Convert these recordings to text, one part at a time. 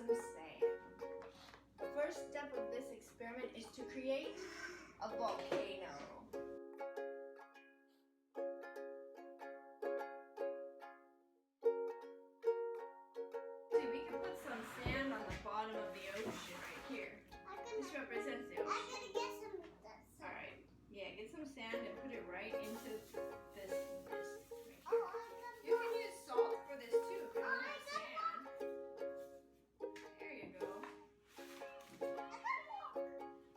some sand. The first step of this experiment is to create a volcano. See, we can put some sand on the bottom of the ocean right here. This represents the ocean. I'm gonna get some of this. Alright, yeah, get some sand and put it right into this right here. Oh, You can use salt for this too if you don't have sand. There you go. It's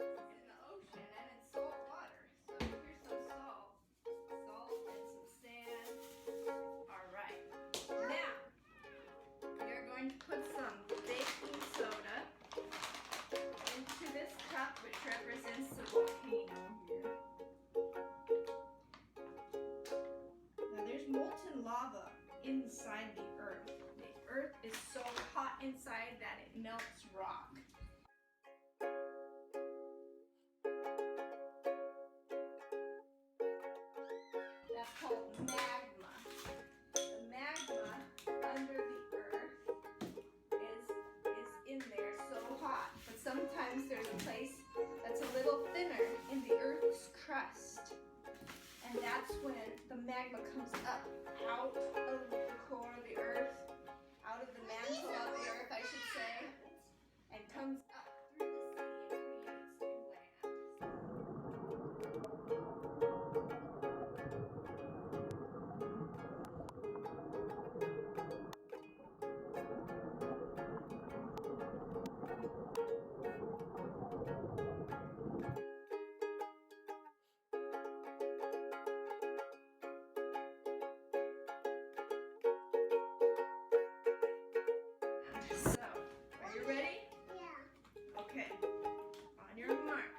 in the ocean and it's salt water. So here's some salt. Salt and some sand. Alright. Now, you're going to put some baking soda into this cup, which represents the volcano here. Now there's molten lava inside the earth. The earth is so hot inside that it melts rock. That's called magma. The magma under the earth is in there so hot, but sometimes there's a place that's a little thinner in the earth's crust. And that's when the magma comes up out of the core of the earth, out of the mantle of the earth, I should say, and comes up through the sea and creates new So, are you ready? yeah. Okay, on your mark.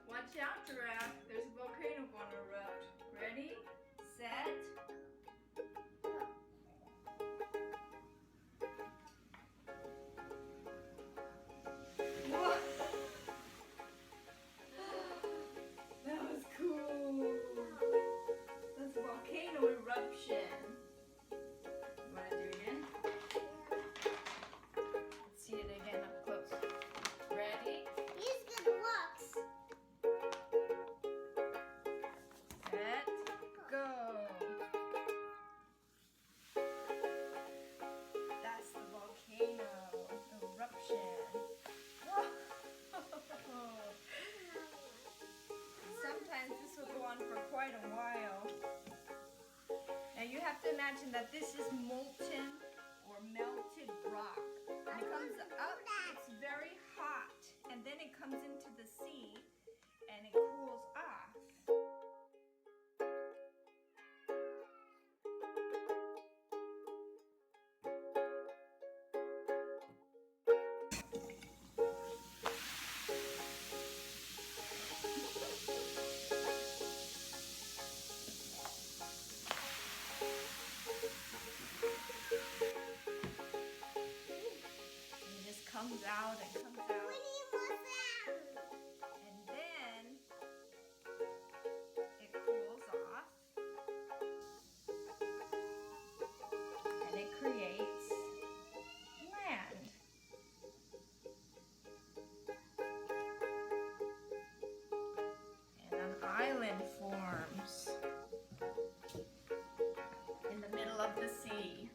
Watch out, giraffe. There's a volcano going to erupt. Ready, set, whoa! That was cool. That's volcano eruption. You want to do it again? Let's see it again up close. Ready? These good looks. Set, go. That's the volcano eruption. Whoa. Sometimes this will go on for quite a while. Now you have to imagine that this is molten or melted rock. When it comes up, it's very hot, and then it comes into the sea and it cools off. It just comes out and comes out. We need more sand. And then it cools off and it creates land. And an island forms in the middle of the sea.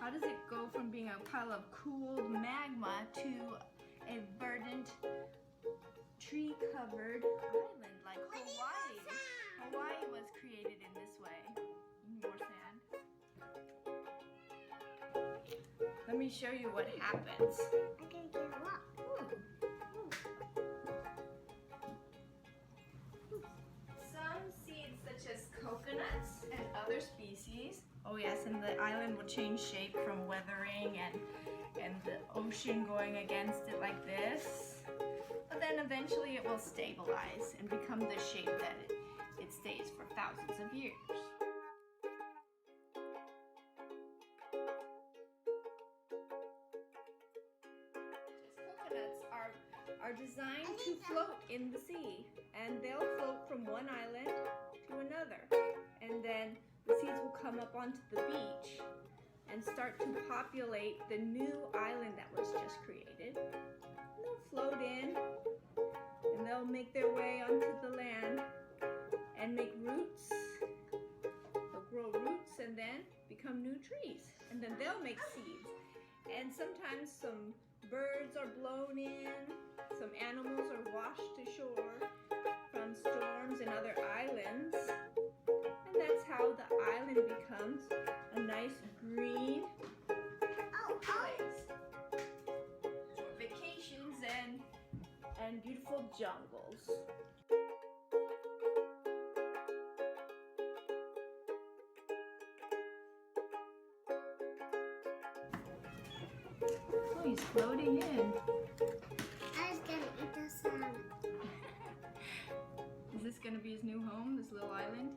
How does it go from being a pile of cooled magma to a verdant, tree-covered island like Hawaii? Hawaii was created in this way. More sand. Let me show you what happens. I can get a rock. Some seeds, such as coconuts and other species. Oh yes, and the island will change shape from weathering and the ocean going against it like this. But then eventually it will stabilize and become the shape that it stays for thousands of years. Coconuts are are designed to float in the sea, and they'll float from one island to another. And then the seeds will come up onto the beach and start to populate the new island that was just created. And they'll float in, and they'll make their way onto the land and make roots. They'll grow roots and then become new trees. And then they'll make seeds. And sometimes some birds are blown in, some animals are washed to shore from storms and other islands. And that's how the island becomes a nice green place for vacations and beautiful jungles. Oh, he's floating in. I was gonna eat the salmon. Is this gonna be his new home, this little island?